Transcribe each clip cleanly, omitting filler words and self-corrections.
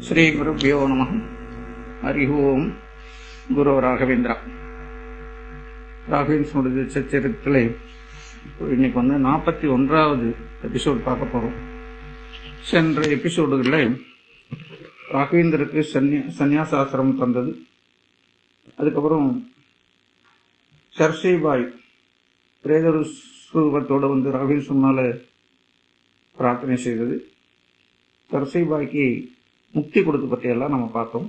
ஸ்ரீ குருப்யோ நம. ஹரி ஓம். குரு ராகவேந்திரா. ராகவேந்திரனுடைய சரித்திரத்தில் இன்னைக்கு 41வது எபிசோடு பார்க்க போறோம். சென்ற எபிசோடுகளில் ராகவேந்தருக்கு சந்நியாசாசிரமம் தந்தது, அதுக்கப்புறம் சர்சைபாய் பிரேதரு ஸ்வரூபத்தோடு ராகவேந்திர சொன்னால பிரார்த்தனை செய்தது. சர்சைபாய்க்கு முக்தி கொடுத்த பற்றியெல்லாம் நம்ம பார்த்தோம்.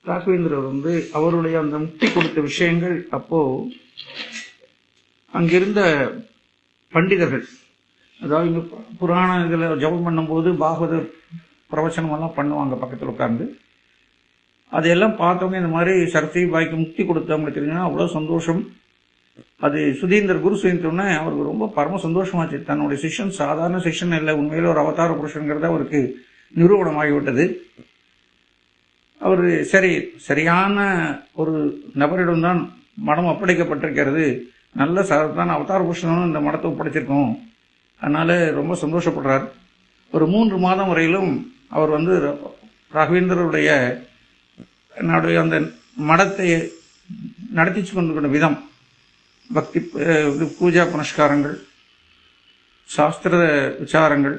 ராகவேந்திரர் அவருடைய அந்த முக்தி கொடுத்த விஷயங்கள் அப்போ அங்கிருந்த பண்டிதர்கள், அதாவது இங்க புராண இதுல ஜபம் பண்ணும்போது பாகவத பிரவச்சனம் எல்லாம் பண்ணுவாங்க பக்கத்தில் உட்கார்ந்து. அதையெல்லாம் பார்த்தவங்க இந்த மாதிரி சர்சைபாய்க்கு முக்தி கொடுத்தவங்களுக்கு தெரிஞ்சுன்னா அவ்வளோ சந்தோஷம். அது குரு சுதீந்திரனே அவருக்கு ரொம்ப பரம சந்தோஷமாச்சு. தன்னுடைய சிஷ்யன் சாதாரண சிஷ்யன் இல்லை, உண்மையில ஒரு அவதார புருஷன்கிறத அவருக்கு நிரூபணமாகிவிட்டது. அவர் சரியான ஒரு நபரிடம்தான் மடம் ஒப்படைக்கப்பட்டிருக்கிறது, நல்ல சாதாரண அவதார புருஷனும் இந்த மடத்தை ஒப்படைச்சிருக்கோம், அதனால ரொம்ப சந்தோஷப்படுறார். ஒரு 3 மாதம் வரையிலும் அவர் ராகவேந்திரருடைய அந்த மடத்தை நடத்திச்சு கொண்டிருக்கிற விதம், பக்தி பூஜா புனஸ்காரங்கள், சாஸ்திர விசாரங்கள்,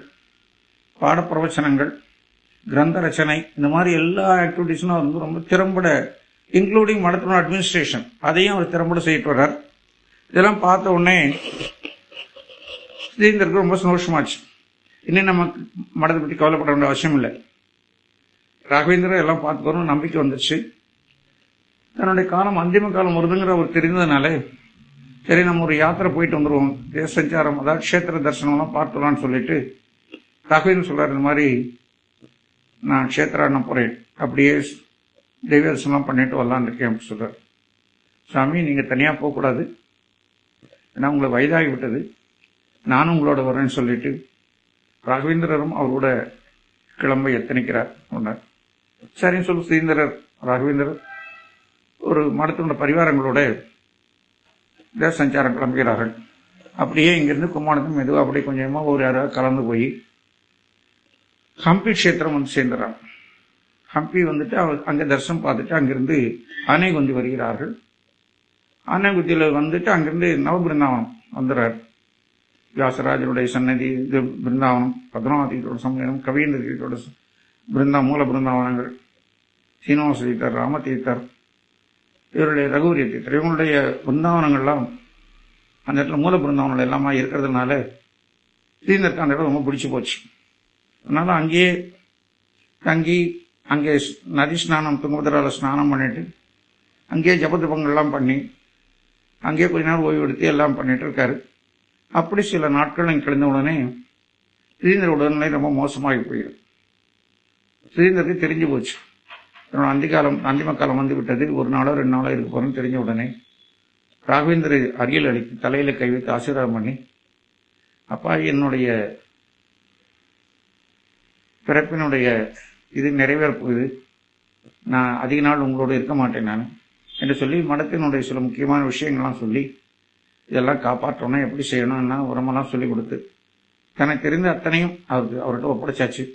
பாடப்பிரவச்சனங்கள், கிரந்த ரச்சனை, இந்த மாதிரி எல்லா ஆக்டிவிட்டிஸும் ரொம்ப திறம்பட, இன்க்ளூடிங் மடத்தோட அட்மினிஸ்ட்ரேஷன், அதையும் அவர் திறம்பட செய்யிட்டு வர்றார். இதெல்லாம் பார்த்த உடனே சுதீந்திரருக்கு ரொம்ப சந்தோஷமாச்சு. இன்னும் நம்ம மடத்தை பற்றி கவலைப்பட வேண்டிய அவசியம் இல்லை, ராகவேந்திரர் எல்லாம் பார்த்துக்கணும் நம்பிக்கை வந்துச்சு. தன்னுடைய காலம் அந்திம காலம் வருதுங்கிற அவர் தெரிந்ததுனால சரி நம்ம ஒரு யாத்திரை போயிட்டு வந்துடுவோம், தேச சஞ்சாரம், அதாவது க்ஷேத்திர தரிசனம்லாம் பார்த்துலான்னு சொல்லிட்டு ராகவேந்திரன் சொல்றாரு, இந்த மாதிரி நான் க்ஷேத்திரம் போறேன், அப்படியே தெய்வ தரிசனம் பண்ணிட்டு வரலான்னு இருக்கேன் அப்படின்னு சொல்றாரு. சாமி நீங்க தனியா போகக்கூடாது, ஏன்னா உங்களை வயதாகி விட்டது, நானும் உங்களோட வரேன்னு சொல்லிட்டு ராகவேந்திரரும் அவரோட கிளம்ப எத்தனைக்கிறார் சொன்னார். சரின்னு சொல்லி சுதீந்திரர் ராகவேந்திரர் ஒரு மடத்தினோட பரிவாரங்களோட தேச சஞ்சாரம் கிளம்புகிறார்கள். அப்படியே இங்கிருந்து கும்மாணத்தும் மெதுவாக அப்படியே கொஞ்சமா ஒரு யாராவது கலந்து போய் ஹம்பி கஷேத்திரம் சேர்ந்துறாங்க. ஹம்பி அவர் அங்க தரிசனம் பார்த்துட்டு அங்கிருந்து ஆனைகுந்தி வருகிறார்கள். ஆனைகுந்தியில அங்கிருந்து நவபிருந்தாவனம் வந்துடுறார். வியாசராஜருடைய சன்னதி, இது பிருந்தாவனம், பத்மநாபத்தீர்த்தோட சம்மேளனம், கவீந்திர தீர்த்தோட மூல பிருந்தாவனங்கள், சீனிவாச தீர்த்தர், ராமதீர்த்தர், இவருடைய ரகுவரிய தீர்த்தர், இவங்களுடைய பிருந்தாவனங்கள்லாம் அந்த இடத்துல மூல பிருந்தாவனங்கள் எல்லாமே இருக்கிறதுனால சுதீந்திரருக்கு அந்த இடம் ரொம்ப பிடிச்சி போச்சு. அதனால அங்கேயே தங்கி அங்கே நதி ஸ்நானம், துங்கபத்ரால ஸ்நானம் பண்ணிட்டு அங்கேயே ஜபதபங்கள்லாம் பண்ணி அங்கேயே கொஞ்ச நேரம் ஓய்வு எடுத்து எல்லாம் பண்ணிட்டு இருக்காரு. அப்படி சில நாட்கள் கழிந்த உடனே சுதீந்திர உடல்நிலை ரொம்ப மோசமாகி போயிடும். சுதீந்திரருக்கு தெரிஞ்சு போச்சு, அந்திம காலம் வந்து விட்டது, 1 நாளோ 2 நாளோ இருக்க போறோம்னு தெரிஞ்ச உடனே ராகவேந்திர அருகில் அடித்து தலையில கை வைத்து ஆசீர்வாதம் பண்ணி, அப்பா என்னுடைய பிறப்பினுடைய இது நிறைவேறப் போகுது, நான் அதிக நாள் உங்களோட இருக்க மாட்டேன் நான் என்று சொல்லி மடத்தினுடைய சில முக்கியமான விஷயங்கள்லாம் சொல்லி இதெல்லாம் காப்பாற்றணும், எப்படி செய்யணும்னா உரமெல்லாம் சொல்லி கொடுத்து தனக்கு தெரிந்த அத்தனையும் அவர்கிட்ட ஒப்படைச்சாச்சு.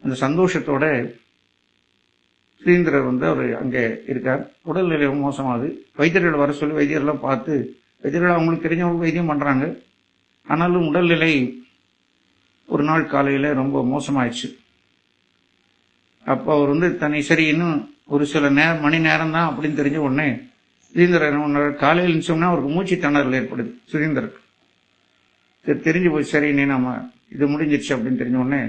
அந்த சந்தோஷத்தோட சுதீந்திரர் அவர் அங்கே இருக்கார். உடல்நிலை மோசமாகுது. வைத்தியர்கள் வர சொல்லி வைத்தியர்லாம் பார்த்து, வைத்தியர்கள் அவங்களுக்கு தெரிஞ்சவங்களுக்கு வைத்தியம் பண்றாங்க. ஆனாலும் உடல்நிலை ஒரு நாள் காலையில ரொம்ப மோசமாயிடுச்சு. அப்போ அவர் தன்னை சரி இன்னும் ஒரு சில மணி நேரம் தான் அப்படின்னு தெரிஞ்ச உடனே சுதீந்திரர் காலையில் நினைச்சோம்னா அவருக்கு மூச்சு திணறல் ஏற்படுது. சுதீந்திரருக்கு தெரிஞ்சு போய் சரி நீ நம்ம இது முடிஞ்சிருச்சு அப்படின்னு தெரிஞ்ச உடனே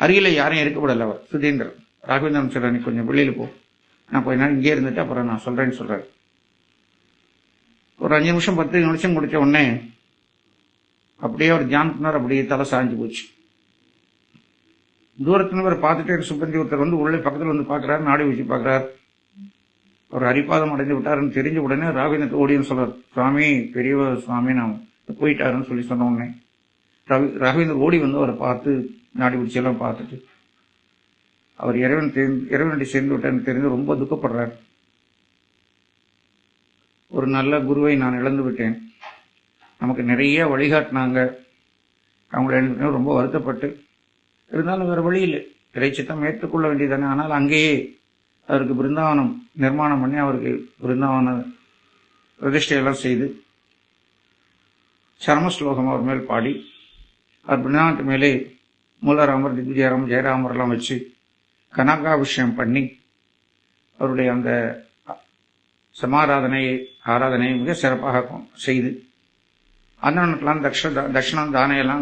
அருகில யாரையும் இருக்கப்படல அவர் சுதீந்திரர். ராகவேந்திரன் சொல்ற, நீ கொஞ்சம் வெளியில போ, நான் கொஞ்ச நேரம் இங்கே இருந்துட்டு அப்புறம் நான் சொல்றேன்னு சொல்றாரு. ஒரு 5 நிமிஷம் 10 நிமிஷம் முடிச்ச உடனே அப்படியே அவர் தியானம் பண்ணார். அப்படியே தலை சாஞ்சு போச்சு. தூரத்துல வர பார்த்துட்டே சுப்பந்தி ஒருத்தர் உள்ளே பக்கத்துல பாக்குறாரு, நாடி வச்சு பாக்குறாரு. அவர் ஹரிபாதம் அடைந்து விட்டாருன்னு தெரிஞ்ச உடனே ராகவேந்திரத்தை ஓடின்னு சொல்றாரு, சுவாமி பெரியவ சுவாமி நான் போயிட்டாருன்னு சொல்லி சொன்ன உடனே ராகவேந்தர் ஓடி அவரை பார்த்து நாடி பிடிச்சி எல்லாம் பார்த்துட்டு அவர் இறைவனடி சேர்ந்து விட்டாருன்னு தெரிந்து ரொம்ப துக்கப்படுறார். ஒரு நல்ல குருவை நான் இழந்து விட்டேன், நமக்கு நிறைய வழிகாட்டினாங்க, அவங்கள ரொம்ப வருத்தப்பட்டு இருந்தாலும் வேற வழி இல்லை, இறைச்சித்தம் ஏற்றுக்கொள்ள வேண்டியதானே. ஆனால் அங்கேயே அவருக்கு பிருந்தாவனம் நிர்மாணம் பண்ணி அவருக்கு பிருந்தாவன பிரதிஷ்டையெல்லாம் செய்து சரம ஸ்லோகம் அவர் மேல் பாடி அவர் பிருந்தாவனத்து மேலே மூலராமர், திவ்யராமர், ஜெயராமர் எல்லாம் வச்சு கனகாபிஷேகம் பண்ணி அவருடைய அந்த ஆராதனையை மிக சிறப்பாக செய்து அன்னெல்லாம் தட்சிணம்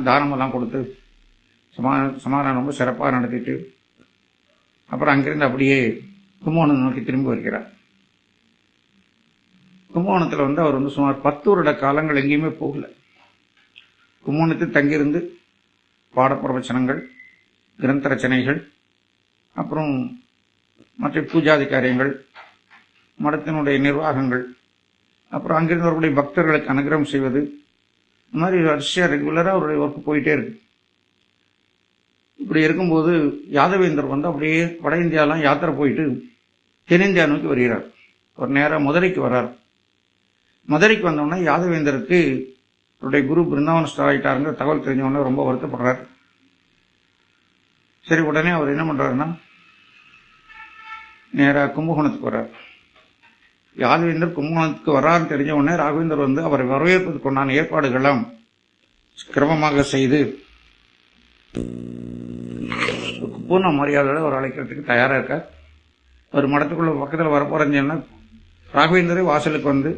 தானமெல்லாம் கொடுத்து சமாதானம் ரொம்ப சிறப்பாக நடத்திட்டு அப்புறம் அங்கிருந்து அப்படியே கும்பகோணம் நோக்கி திரும்பி வருகிறார். கும்பகோணத்தில் அவர் சுமார் 10 வருட காலங்கள் எங்கேயுமே போகல. கும்பகோணத்தில் தங்கியிருந்து பாடப்பிரவச்சனங்கள், கிரந்த ரச்சனைகள், அப்புறம் மற்ற பூஜாதி காரியங்கள், மடத்தினுடைய நிர்வாகங்கள், அப்புறம் அங்கிருந்து அவருடைய பக்தர்களுக்கு அனுகிரகம் செய்வது, இந்த மாதிரி வரிசையா ரெகுலராக அவருடைய ஒர்க் போயிட்டே இருக்கு. இப்படி இருக்கும்போது யாதவேந்தர் அப்படியே வட இந்தியாலாம் யாத்திரை போயிட்டு தென்னிந்தியா நோக்கி வருகிறார். ஒரு நேரம் மதுரைக்கு வர்றார். மதுரைக்கு வந்தோடனே யாதவேந்தருக்கு அவருடைய குரு பிருந்தாவனஸ்தர் ஆகிட்டாருங்கிற தகவல் தெரிஞ்சவொடனே ரொம்ப வருத்தப்படுறார். சரி, உடனே அவர் என்ன பண்றாருன்னா நேராக கும்பகோணத்துக்கு வர்றார். யாதவேந்தர் கும்பகோணத்துக்கு வர்றாருன்னு தெரிஞ்ச உடனே ராகவேந்தர் அவரை வரவேற்பதற்கு உண்டான ஏற்பாடுகள்லாம் கிரமமாக செய்து பூர்ண மரியாதையோட அவர் அழைக்கிறதுக்கு தயாரா இருக்கார். அவர் மடத்துக்குள்ள பக்கத்தில் வரப்போறேன்னு ராகவேந்தரே வாசலுக்கு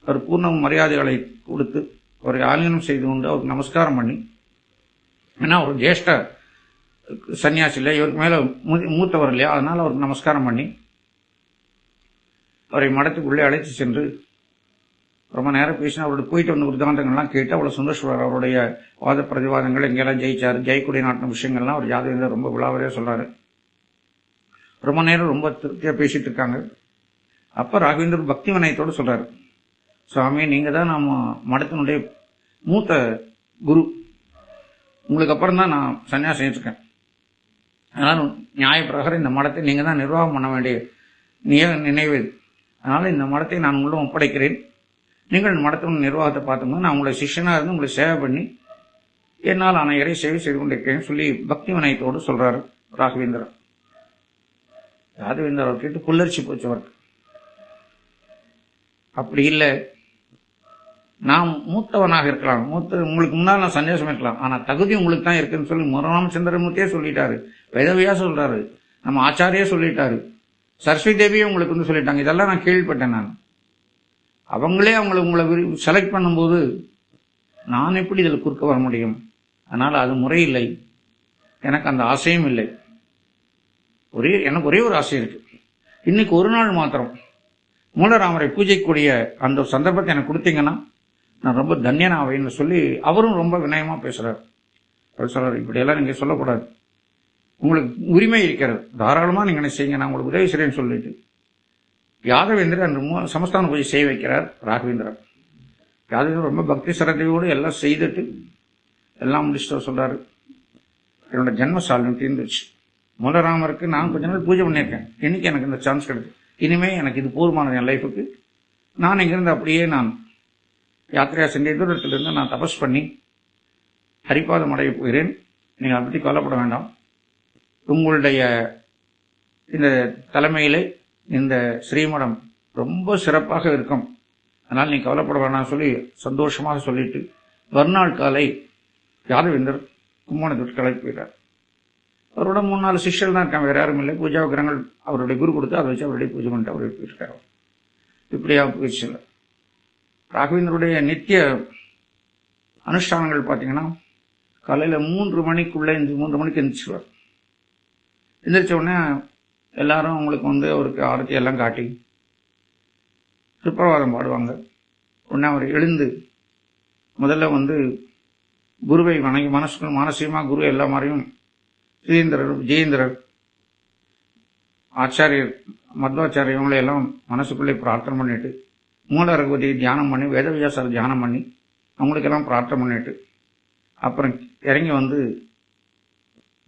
அவர் பூர்ண மரியாதைகளை கொடுத்து அவரை ஆலிங்கனம் செய்து கொண்டு அவருக்கு நமஸ்காரம் பண்ணி, ஏன்னா ஒரு ஜேஷ்ட சன்னியாசி இல்லை, இவருக்கு மேல மூத்தவர் இல்லையா, அதனால அவருக்கு நமஸ்காரம் பண்ணி அவரை மடத்துக்குள்ளே அழைத்து சென்று ரொம்ப நேரம் பேசினா அவருடைய போயிட்டு வந்த உதாரணங்கள்லாம் கேட்டு அவ்வளவு சந்தோஷப்படுறார். அவருடைய வாத பிரதிவாதங்கள் எங்கெல்லாம் ஜெயிச்சாரு, ஜெயக்குடி நாட்டின விஷயங்கள்லாம் அவர் யாதவேந்தர் ரொம்ப விழாவறையா சொல்றாரு. ரொம்ப நேரம் ரொம்ப திருப்தியா பேசிட்டு இருக்காங்க. அப்ப ராகவேந்தர் பக்தி வினயத்தோடு சொல்றாரு, சுவாமி, நீங்க தான் நம்ம மடத்தினுடைய மூத்த குரு, உங்களுக்கு அப்புறம் தான் நான் சன்னியாசம் இருக்கேன். அதனால நியாய பிரகாரம் இந்த மடத்தை நீங்க தான் நிர்வாகம் பண்ண வேண்டிய நினைவு. அதனால இந்த மடத்தை நான் உங்களும் ஒப்படைக்கிறேன். நீங்கள் மடத்தின் நிர்வாகத்தை பார்த்தோம்னா நான் உங்களை சிஷ்யனா இருந்து உங்களை சேவை பண்ணி என்னால் ஆன இறை சேவை செய்து கொண்டிருக்கேன்னு சொல்லி பக்தி வினயத்தோடு சொல்றாரு ராகவேந்தர். யாதவேந்தர் அவர் கேட்டு புல்லரிச்சு போச்சு அவருக்கு. அப்படி இல்லை, நான் மூத்தவனாக இருக்கலாம், உங்களுக்கு முன்னால் நான் சன்னியாசம் இருக்கலாம், ஆனா தகுதி உங்களுக்கு தான் இருக்குன்னு சொல்லி முரராமச்சந்திரமூர்த்தியே சொல்லிட்டாரு, வேதவியா சொல்றாரு, நம்ம ஆச்சாரியே சொல்லிட்டாரு, சரஸ்வதி தேவியே உங்களுக்கு சொல்லிட்டாங்க. இதெல்லாம் நான் கேள்விப்பட்டேன். நான் அவங்களே உங்களை செலக்ட் பண்ணும்போது நான் எப்படி இதில் குறுக்க வர முடியும்? அதனால அது முறையில்லை, எனக்கு அந்த ஆசையும் இல்லை. எனக்கு ஒரே ஒரு ஆசை இருக்கு, இன்னைக்கு ஒரு நாள் மாத்திரம் மூலராமரை பூஜைக்கூடிய அந்த ஒரு சந்தர்ப்பத்தை எனக்கு கொடுத்தீங்கன்னா நான் ரொம்ப தன்யனாவேன்னு சொல்லி அவரும் ரொம்ப வினயமா பேசுறாரு. அவர் சொல்றாரு, இப்படியெல்லாம் நீங்க சொல்லக்கூடாது, உங்களுக்கு உரிமை இருக்கிறது, தாராளமா நீங்க செய்யுங்க, நான் உங்களுக்கு உதவி செய்றேன்னு சொல்லிட்டு யாதவேந்தர் அந்த சமஸ்தான பூஜை செய்ய வைக்கிறார் ராகவேந்திரர். யாதவேந்தர் ரொம்ப பக்தி சிரத்தையோடு எல்லாம் செய்துட்டு எல்லாம் முடிச்சுட்டு சொல்றாரு, என்னோட ஜென்மசாலம் தீர்ந்துச்சு, மூலராமருக்கு நான் கொஞ்ச நாள் பூஜை பண்ணியிருக்கேன், இன்னைக்கு எனக்கு இந்த சான்ஸ் கிடைக்கும், இனிமே எனக்கு இது போதுமானது என் லைஃபுக்கு, நான் இங்கிருந்து அப்படியே நான் யாத்திரையா சென்ற தூரத்திலிருந்து நான் தபஸ் பண்ணி ஹரிபாதம் அடைய போகிறேன், நீங்க அதை பற்றி கவலைப்பட வேண்டாம், உங்களுடைய இந்த தலைமையிலே இந்த ஸ்ரீமடம் ரொம்ப சிறப்பாக இருக்கும், அதனால் நீ கவலைப்பட வேண்டாம் சொல்லி சந்தோஷமாக சொல்லிட்டு மறுநாள் காலை யாதவேந்தர் கும்பகோணத்திற்கு கிளம்பி போயிட்டார். அவரோட 3-4 சிஷ்யர்கள் தான் இருக்காங்க, வேற யாரும் இல்லை. பூஜா விக்கிரங்கள் அவருடைய குரு கொடுத்து அதை வச்சு அவருடைய பூஜை பண்ணிட்டு அவருடைய போயிருக்காரு. இப்படியா போயிடுச்சு. ராகவேந்தருடைய நித்திய அனுஷ்டானங்கள் பார்த்தீங்கன்னா காலையில 3 மணிக்குள்ள 3 மணிக்கு எந்திரிச்சுவார். எந்திரிச்ச உடனே எல்லாரும் அவங்களுக்கு அவருக்கு ஆரத்தி எல்லாம் காட்டி சுப்பிரபாதம் பாடுவாங்க. உடனே அவர் எழுந்து முதல்ல குருவை வணங்கி மானசீகமா குரு எல்லா மாதிரியும் ஸ்ரீந்திரர், விஜயேந்திரர், ஆச்சாரியர், மத்வாச்சாரியர் இவங்களை எல்லாம் மனசுக்குள்ளே பிரார்த்தனை பண்ணிட்டு மூல ரகுபதியை தியானம் பண்ணி வேதவியாசர் தியானம் பண்ணி அவங்களுக்கெல்லாம் பிரார்த்தனை பண்ணிட்டு அப்புறம் இறங்கி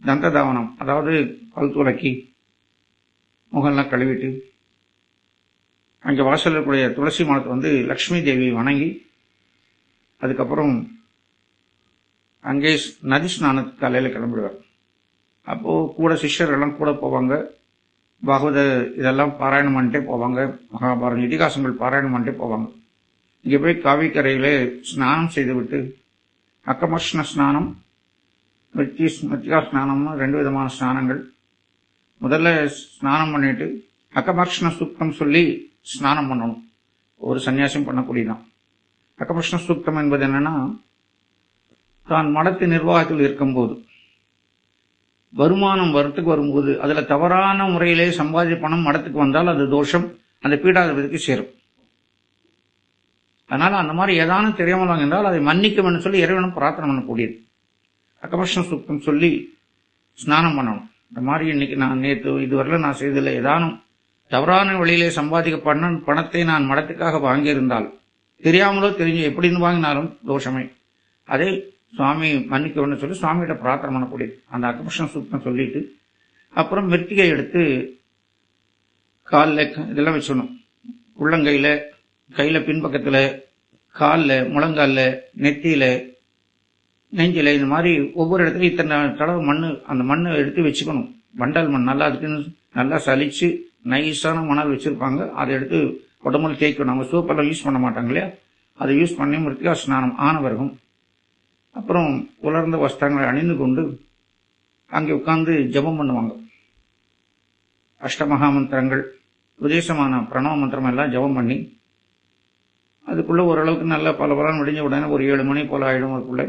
தந்ததாவனம், அதாவது பல் துளக்கி முகம்லாம் கழுவிட்டு அங்கே வாசல் இருக்கக்கூடிய துளசி மரத்தை லக்ஷ்மி தேவியை வணங்கி அதுக்கப்புறம் அங்கே நதி ஸ்நானத்துக்கு காலையில் கிளம்பிடுவார். அப்போ கூட சிஷ்யர் எல்லாம் கூட போவாங்க. பாகவத இதெல்லாம் பாராயணம் பண்ணிட்டே போவாங்க. மகாபாரத இதிகாசங்கள் பாராயணம் பண்ணிட்டே போவாங்க. இங்கே போய் காவிக்கரையிலே ஸ்நானம் செய்துவிட்டு அக்கமர்ஷ்ண ஸ்நானம், மிருத்திகா ஸ்நானம்னு 2 விதமான ஸ்நானங்கள். முதல்ல ஸ்நானம் பண்ணிட்டு அக்கமர்ஷ்ண சூக்தம் சொல்லி ஸ்நானம் பண்ணணும். ஒரு சன்னியாசியும் பண்ணக்கூடியதான். அக்கமர்ஷ்ண சூக்தம் என்பது என்னன்னா, தான் மடத்து நிர்வாகத்தில் இருக்கும்போது வருமானம் வரத்துக்கு வரும்போது அதுல தவறான முறையிலே சம்பாதிச்ச பணம் மடத்துக்கு வந்தால் அது தோஷம், அந்த பீடாதிபதிக்கு சேரும். அதனால அந்த மாதிரி ஏதானும் தெரியாமல் வாங்கினால் அதை மன்னிக்கும் சொல்லி இறைவனும் பிரார்த்தனை பண்ணக்கூடியது. அக்கமர்ஷ்ண சூக்தம் சொல்லி ஸ்நானம் பண்ணணும். இந்த மாதிரி இன்னைக்கு நான் நேற்று இதுவரையில நான் செய்ததில்லை, ஏதானும் தவறான வழியிலே சம்பாதிக்க பணத்தை நான் மடத்துக்காக வாங்கியிருந்தால், தெரியாமலோ தெரிஞ்சு எப்படின்னு வாங்கினாலும் தோஷமே, அதை சுவாமி மன்னிக்கணும்னு சொல்லி சுவாமிகிட்ட பிரார்த்தனை பண்ணக்கூடியது. அந்த அக்கமர்ஷ்ண சூக்தம் சொல்லிட்டு அப்புறம் மிருத்திகை எடுத்து காலில் இதெல்லாம் வச்சுக்கணும். உள்ளங்கையில, கையில பின்பக்கத்துல, காலில், முழங்காலில், நெத்தியில, நெஞ்சில, இந்த மாதிரி ஒவ்வொரு இடத்துலையும் இத்தனை தடவை அந்த மண்ணை எடுத்து வச்சுக்கணும். வண்டல் மண் நல்லா அதுக்குன்னு நல்லா சலிச்சு நைஸான மணல் வச்சிருப்பாங்க. அதை எடுத்து உடம்புல தேய்க்கணும். அவங்க சோப்பெல்லாம் யூஸ் பண்ண மாட்டாங்க இல்லையா, அதை யூஸ் பண்ணி மிருத்திகா ஸ்நானம் ஆனவர்கள் அப்புறம் உலர்ந்த வஸ்திரங்களை அணிந்து கொண்டு அங்கே உட்கார்ந்து ஜபம் பண்ணுவாங்க. அஷ்டமகா மந்திரங்கள், விதேசமான பிரணவ மந்திரம் எல்லாம் ஜபம் பண்ணி அதுக்குள்ள ஓரளவுக்கு நல்லா பல பலன் விடிஞ்ச உடனே ஒரு 7 மணி போல ஆயிடும் அதுக்குள்ள.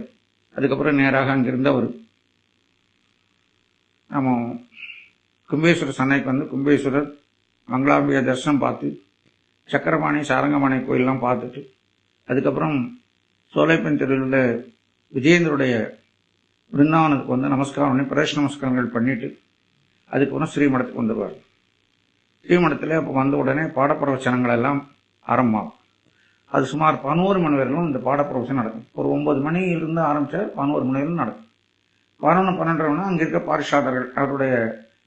அதுக்கப்புறம் நேராக அங்கிருந்த ஒரு நம்ம கும்பேஸ்வரர் சன்னைக்கு வந்து கும்பேஸ்வரர் மங்களாம்பிகை தரிசனம் பார்த்து சக்கரபாணி சாரங்கபாணி கோயிலெலாம் பார்த்துட்டு அதுக்கப்புறம் சோலைப்பன் தெருவில் உள்ள விஜயேந்திரருடைய பிருந்தாவனத்துக்கு வந்து நமஸ்காரம் பண்ணி பிரதேச நமஸ்காரங்கள் பண்ணிட்டு அதுக்கப்புறம் ஸ்ரீமடத்துக்கு வந்துடுவார். ஸ்ரீமடத்தில் அப்போ வந்த உடனே பாடப்பிரவச்சனங்கள் எல்லாம் ஆரம்பமாகும். அது சுமார் 11 மணி வரையிலும் இந்த பாடப்பிரவச்சனம் நடக்கும். ஒரு 9 மணியிலிருந்து ஆரம்பித்தார் 11 மணி வரையிலும் நடக்கும். 11, 12 அங்கே இருக்க பாரிஷாதர்கள் அவருடைய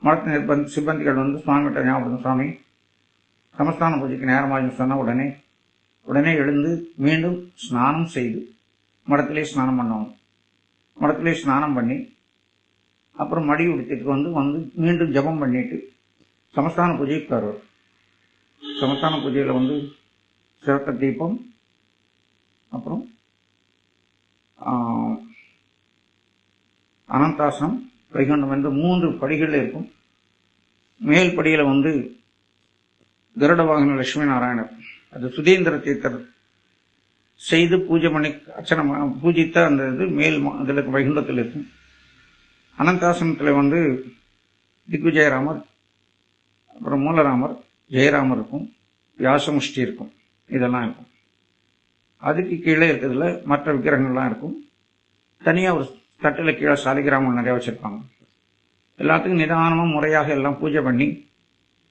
மடத்தின் சிப்பந்திகள் வந்து சுவாமிகிட்ட ஞாபகம், சுவாமி சமஸ்தான பூஜைக்கு நேரமாகும் சொன்ன உடனே எழுந்து மீண்டும் ஸ்நானம் செய்து மடத்திலே ஸ்நானம் பண்ணுவாங்க. மடத்திலே ஸ்நானம் பண்ணி அப்புறம் மடி உடுத்திட்டு வந்து மீண்டும் ஜபம் பண்ணிட்டு சமஸ்தான பூஜைக்கு வருவார். சமஸ்தான பூஜையில் வந்து சிவத்த தீபம், அப்புறம் அனந்தாசனம், வைகுண்டம் என்று 3 படிகள் இருக்கும். மேல் படியில் வந்து கருட வாகன லட்சுமி நாராயணர், அது சுதீந்திர தீர்த்தர் செய்து பூஜை பண்ணி அர்ச்சனை பூஜித்த அந்த இது மேல் இதில் வைகுண்டத்தில் இருக்கும். அனந்தாசனத்தில் வந்து திக்விஜயராமர், அப்புறம் மூலராமர், ஜெயராமர் இருக்கும், வியாசமுஷ்டி இருக்கும், இதெல்லாம் இருக்கும். அதுக்கு கீழே இருக்கிறதுல மற்ற விக்கிரகங்கள்லாம் இருக்கும். தனியாக ஒரு தட்டில் கீழே சாலிகிராமங்கள் நிறையா வச்சுருப்பாங்க. எல்லாத்துக்கும் நிதானமாக முறையாக எல்லாம் பூஜை பண்ணி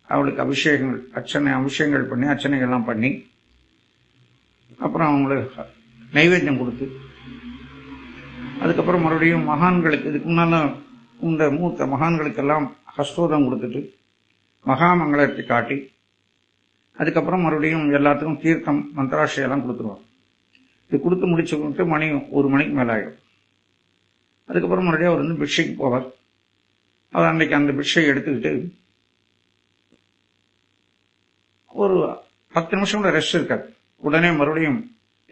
அவளுக்கு அபிஷேகங்கள் பண்ணி அர்ச்சனைகள்லாம் பண்ணி அப்புறம் அவங்களுக்கு நைவேத்தியம் கொடுத்து அதுக்கப்புறம் மறுபடியும் மகான்களுக்கு இதுக்கு முன்னால் இந்த மூத்த மகான்களுக்கெல்லாம் ஹஸ்தோதம் கொடுத்துட்டு மகாமங்களத்தை காட்டி அதுக்கப்புறம் மறுபடியும் எல்லாத்துக்கும் தீர்த்தம் மந்திராட்சியெல்லாம் கொடுத்துருவாங்க. இது கொடுத்து முடிச்சு மணி 1 மணிக்கு மேலே ஆகிடும். அதுக்கப்புறம் மறுபடியும் அவர் வந்து பிக்ஷைக்கு போவார். அவர் அன்னைக்கு அந்த பிக்ஷை எடுத்துக்கிட்டு ஒரு 10 நிமிஷம் கூட ரெஸ்ட் இருக்காது. உடனே மறுபடியும்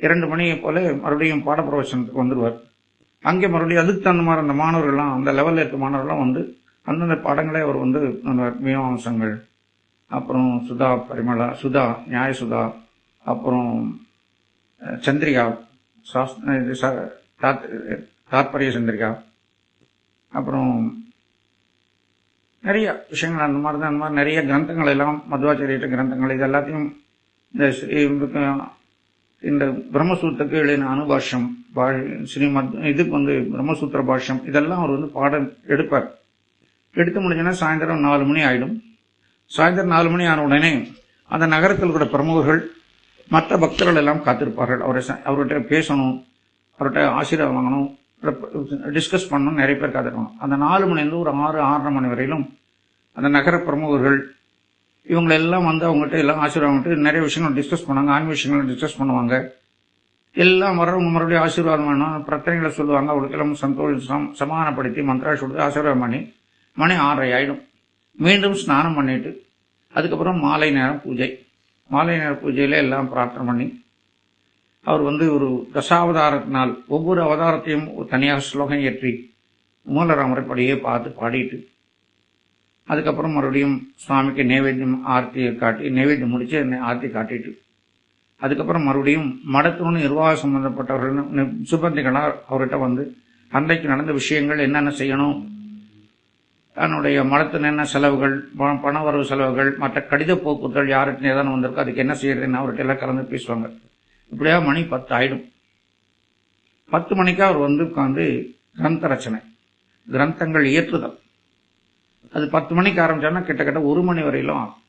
2 மணியை போல மறுபடியும் பாடப்பிரவச்சனத்துக்கு வந்துடுவார். அங்கே மறுபடியும் அதுக்கு தகுந்த மாதிரி அந்த மாணவர்கள்லாம் அந்த லெவலில் இருக்க மாணவர்கள்லாம் வந்து அந்தந்த பாடங்களே அவர் வந்து மீமாம்சங்கள், அப்புறம் சுதா, நியாயசுதா, அப்புறம் சந்திரிகா, தாத்பரிய சந்திரிகா, அப்புறம் நிறைய விஷயங்கள் அந்த மாதிரி தான். அந்த மாதிரி நிறைய கிரந்தங்கள் எல்லாம் மத்வாச்சாரிய கிரந்தங்கள் இது எல்லாத்தையும் இந்த பிரம்மசூத்திரத்துக்கு எழுதின அனுபாஷ்யம், ஸ்ரீமத் இதுக்கு வந்து பிரம்மசூத்திர பாஷ்யம், இதெல்லாம் அவர் வந்து பாடம் எடுப்பார். எடுத்து முடிஞ்சோன்னா சாயந்தரம் 4 மணி ஆயிடும். சாயந்தரம் 4 மணி ஆன உடனே அந்த நகரத்தில் கூட பிரமுகர்கள் மற்ற பக்தர்கள் எல்லாம் காத்திருப்பார்கள். அவர்கிட்ட பேசணும், அவர்கிட்ட ஆசீர்வாதம் வாங்கணும், டிஸ்கஸ் பண்ணணும், நிறைய பேர் காத்திருக்கணும். அந்த 4 மணிலேருந்து ஒரு 6, 6:30 மணி வரையிலும் அந்த நகர பிரமுகர்கள் இவங்களெல்லாம் வந்து அவங்ககிட்ட எல்லாம் ஆசீர்வாதம் நிறைய விஷயங்கள் டிஸ்கஸ் பண்ணுவாங்க, ஆன்மீக விஷயங்கள் டிஸ்கஸ் பண்ணுவாங்க. எல்லாம் வர்றவங்க மறுபடியும் ஆசீர்வாதம் பண்ணணும், பிரச்சனைகளை சொல்லுவாங்க. அவங்களுக்கு எல்லாம் சமாதானப்படுத்தி மந்திராட்சி கொடுத்து ஆசீர்வாதம் பண்ணி மணி 6:30 ஆயிடும். மீண்டும் ஸ்நானம் பண்ணிட்டு அதுக்கப்புறம் மாலை நேரம் பூஜை. மாலை நேர பூஜையில எல்லாம் பிரார்த்தனை பண்ணி அவர் ஒரு தசாவதாரத்தினால் ஒவ்வொரு அவதாரத்தையும் ஒரு தனியாக ஸ்லோகம் ஏற்றி மூலராமரைப்படியே பார்த்து பாடிட்டு அதுக்கப்புறம் மறுபடியும் சுவாமிக்கு நைவேத்தியம் ஆர்த்தியை காட்டி நைவேத்தியம் முடிச்சு ஆர்த்தி காட்டிட்டு அதுக்கப்புறம் மறுபடியும் மடத்தினுடைய நிர்வாக சம்பந்தப்பட்டவர்கள் சிப்பந்திகளாக அவர்கிட்ட அன்றைக்கு நடந்த விஷயங்கள் என்னென்ன செய்யணும், தன்னுடைய மடத்தின் என்ன செலவுகள், பண வரவு செலவுகள், மற்ற கடித போக்குகள் யார்கிட்ட ஏதாவது வந்திருக்கோ அதுக்கு என்ன செய்யறதுன்னு அவர்கிட்ட எல்லாம் கலந்து பேசுவாங்க. இப்படியா மணி 10 ஆயிடும். 10 மணிக்கு அவர் உட்கார்ந்து கிரந்த ரச்சனை, கிரந்தங்கள் இயற்றுதல். அது 10 மணிக்கு ஆரம்பிச்சாருன்னா கிட்டத்தட்ட 1 மணி வரையிலும் ஆகும்.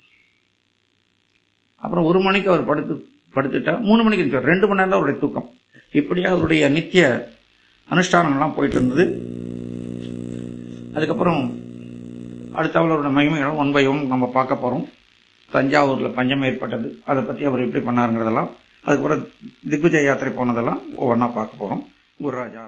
அப்புறம் 1 மணிக்கு அவர் படுத்துட்டா 3 மணிக்கு 2 மணி நேரம் தான் அவருடைய தூக்கம். இப்படியா அவருடைய நித்திய அனுஷ்டானங்கள்லாம் போயிட்டு இருந்தது. அதுக்கப்புறம் அடுத்தவள் அவருடைய மகிமைகளும் 1 by 1 நம்ம பார்க்க போறோம். தஞ்சாவூர்ல பஞ்சம் ஏற்பட்டது, அதை பத்தி அவர் எப்படி பண்ணாருங்கிறதெல்லாம், அதுக்கப்புறம் திக்விஜய யாத்திரை போனதெல்லாம் ஒவ்வொன்றா பார்க்க போறோம். குருராஜா.